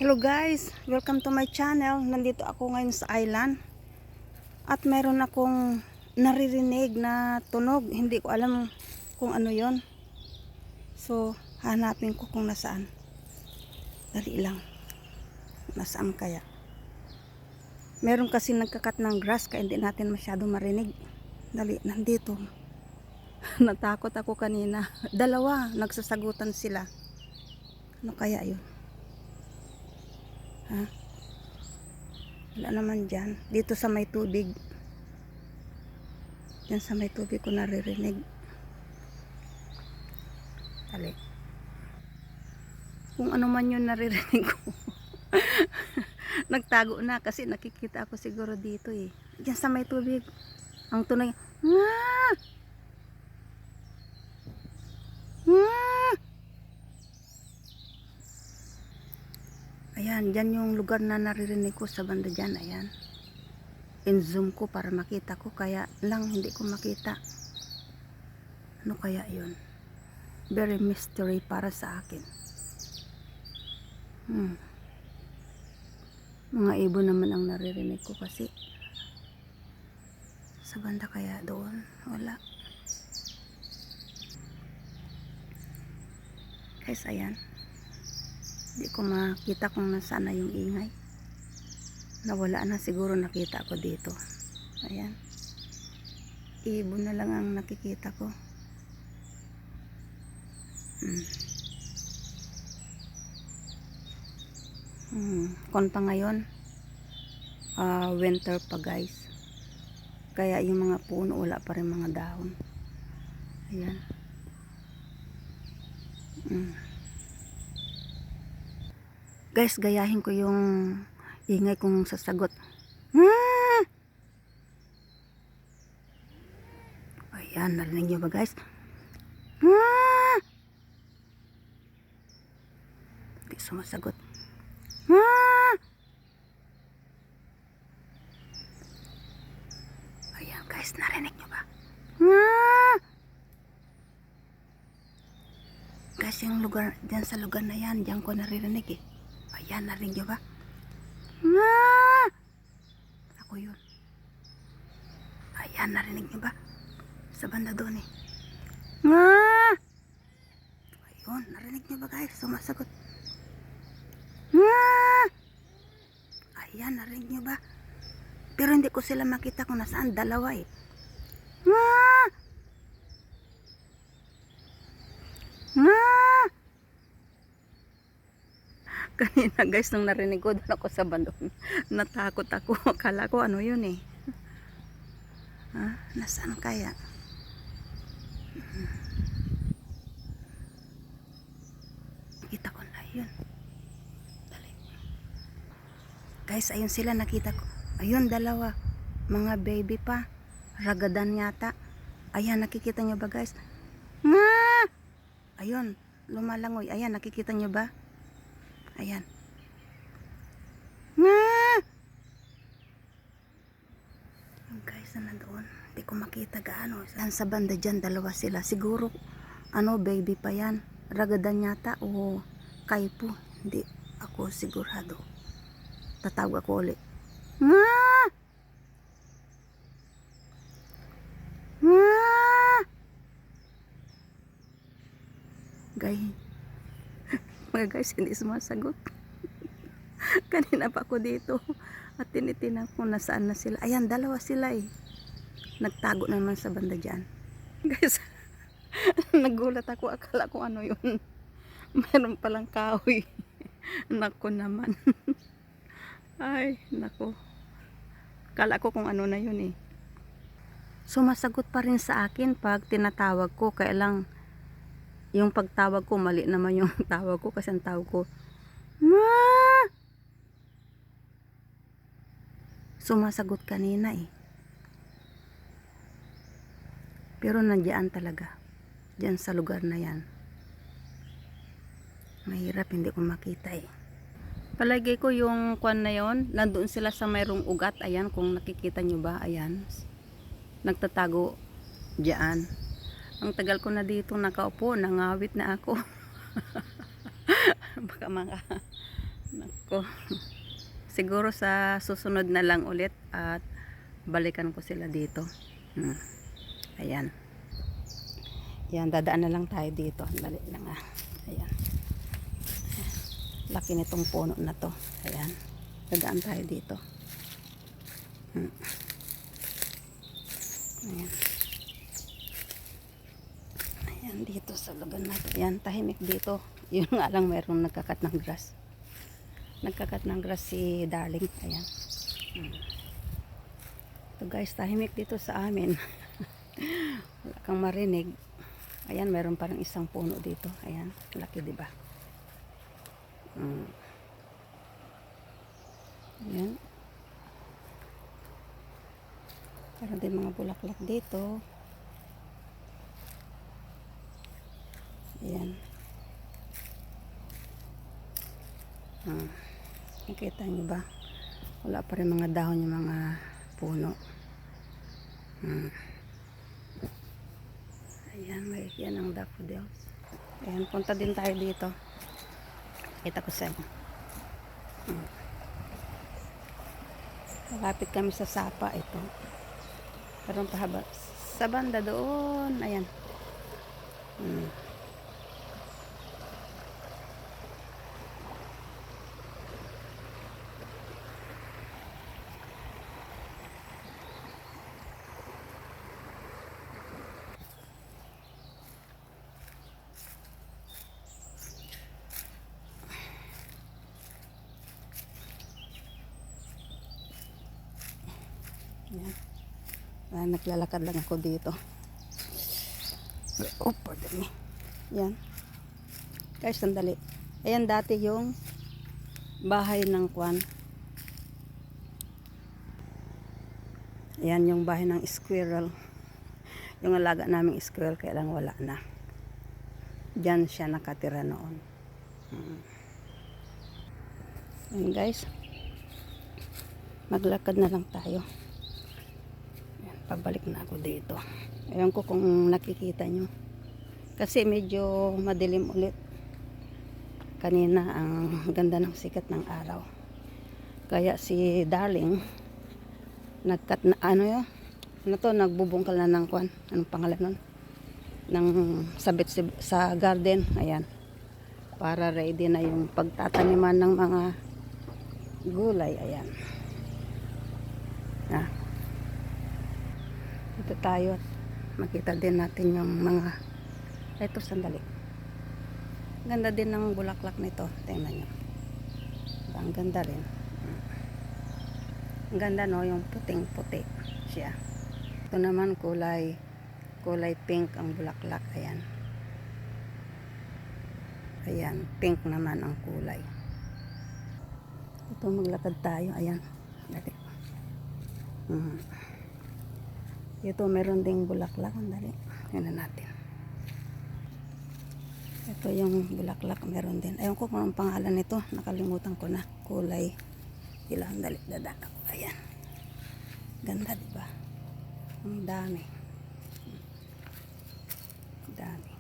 Hello guys, welcome to my channel. Nandito ako ngayon sa island at meron akong naririnig na tunog. Hindi ko alam kung ano yon. So, hanapin ko kung nasaan. Dali lang. Nasaan kaya? Meron kasi nagkakat ng grass kaya hindi natin masyado marinig. Dali, nandito. Natakot ako kanina. Dalawa, nagsasagutan sila. Ano kaya yun? Ha? Wala naman dyan. Dito sa may tubig. Diyan sa may tubig ko naririnig. Dali. Kung ano man yun naririnig ko. Nagtago na kasi nakikita ako siguro dito eh. Diyan sa may tubig. Ang tunay. Ah! Ah! Ayan, dyan yung lugar na naririnig ko sa banda dyan. Ayan. In-zoom ko para makita ko. Kaya lang hindi ko makita. Ano kaya yun? Very mystery para sa akin. Mga ibon naman ang naririnig ko kasi. Sa banda kaya doon? Wala. Guys, ayan. Hindi ko makita kung nasaan na yung ingay. Nawala na siguro nakita ko dito. Ayan. Ibon na lang ang nakikita ko. Kon pa ngayon, winter pa guys. Kaya yung mga puno wala pa rin mga dahon. Ayan. Guys, gayahin ko yung ingay kong sasagot. Ayan, narinig nyo ba guys? Hindi sumasagot. Ayan guys, narinig nyo ba? Guys, yung lugar, dyan sa lugar na yan, dyan ko naririnig eh. Ayan, narinig nyo ba? Ako yun. Ayan, narinig nyo ba? Sa banda doon eh. Ayun, narinig nyo ba guys? Sumasagot. Ayan, narinig nyo ba? Pero hindi ko sila makita kung nasaan. Dalawa eh. Kanina guys, nung narinig ko, doon ako sa bandon. Natakot ako. Akala ko ano yun eh. Nasaan kaya? Nakita ko na yun. Dali. Guys, ayun sila nakita ko. Ayun, dalawa. Mga baby pa. Ragadan yata. Ayan, nakikita nyo ba guys? Ayun, lumalangoy. Ayan, nakikita nyo ba? Ayan. Yung guys na nandoon. Hindi ko makita gaano. Yan sa banda dyan, dalawa sila. Siguro, baby pa yan. Ragadan yata o kaipo. Hindi ako sigurado. Tatawag ako ulit. Mga guys, hindi sumasagot. Kanina pa ako dito at tinitinan ko nasaan na sila. Ayan, dalawa sila eh. Nagtago naman sa banda dyan. Guys, nagulat ako. Akala ko ano yun. Meron palang kahoy. Nako naman. Ay, nako. Akala ko kung ano na yun eh. Sumasagot pa rin sa akin pag tinatawag ko. Kaya lang, yung pagtawag ko, mali naman yung tawag ko. Kasi ang tawag ko, sumasagot kanina eh. Pero nandiyan talaga. Diyan sa lugar na yan. Mahirap, hindi ko makita eh. Palagay ko yung kwan na yon, nandoon sila sa mayroong ugat. Ayan, kung nakikita nyo ba, ayan. Nagtatago diyan. Ang tagal ko na dito nakaupo, nangawit na ako. Baka Nako. Siguro sa susunod na lang ulit at balikan ko sila dito. Ayan. Ayan, dadaan na lang tayo dito. Dali lang ah. Ayan. Laki nitong puno na to. Ayan. Dadaan tayo dito. Ayan. Ayan, dito sa lugar natin. Ayan, tahimik dito. Yun nga lang, mayroong nagkakat ng grass. Nagkakat ng grass si Darling. Ayan. So guys, tahimik dito sa amin. Wala kang marinig. Ayan, mayroon parang isang puno dito. Ayan, laki diba? Ayan. Meron din mga bulaklak dito. Ayan. Nakita nyo ba? Wala pa rin mga dahon yung mga puno. Ayan, yan ang daffodils. Ayan, punta din tayo dito. Kita ko sa inyo. Malapit kami sa sapa ito. Parang pahaba. Sa banda doon. Ayan. Ayan. Naglalakad lang ako dito. Oh, pardon me. Ayan. Guys, sandali. Ayan dati yung bahay ng kwan. Ayan yung bahay ng squirrel. Yung alaga naming squirrel, kaya lang wala na. Diyan siya nakatira noon. Ayan guys. Maglakad na lang tayo. Pabalik na ako dito. Ayan ko kung nakikita nyo. Kasi medyo madilim ulit. Kanina ang ganda ng sikat ng araw. Kaya si Darling nagkat na nagbubungkal na ng kwan. Anong pangalan nun? Ng sabit sa garden. Ayan. Para ready na yung pagtataniman ng mga gulay. Ayan. Ito tayo, makita din natin yung mga ito, sandali. Ganda din ng bulaklak nito, tingnan nyo. Ang ganda rin. Ang ganda no, yung puting puti siya. Ito naman kulay pink ang bulaklak. Ayan. Ayan, pink naman ang kulay. Ito, maglakad tayo. Ayan, dali. Ito, meron ding bulaklak. Andali. Yan na natin. Ito yung bulaklak. Meron din. Ayun ko kung ang pangalan nito. Nakalimutan ko na. Kulay. Ilang dali. Dadaan ako. Ayan. Ganda, diba? Ang dami. Dami.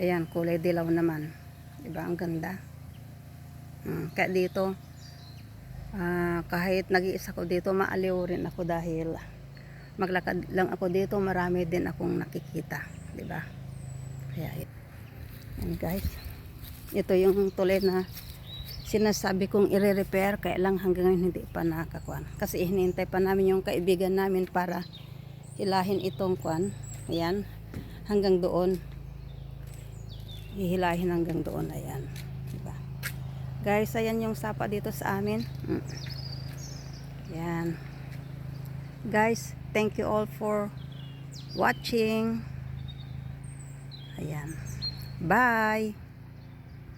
Ayan, kulay dilaw naman. Diba? Ang ganda. Kaya dito, kahit nag-iisa ko dito, maaliw rin ako dahil maglakad lang ako dito, marami din akong nakikita, di ba? Kaya yan guys, ito yung tulay na sinasabi kong i-repair, kaya lang hanggang ngayon hindi pa nakakuan. Kasi hinihintay pa namin yung kaibigan namin para hilahin itong kuan. Ayan, hanggang doon. Hihilahin hanggang doon, ayan. Di ba? Guys, ayan yung sapa dito sa amin. Ayan. Guys, thank you all for watching. Ayan. Bye!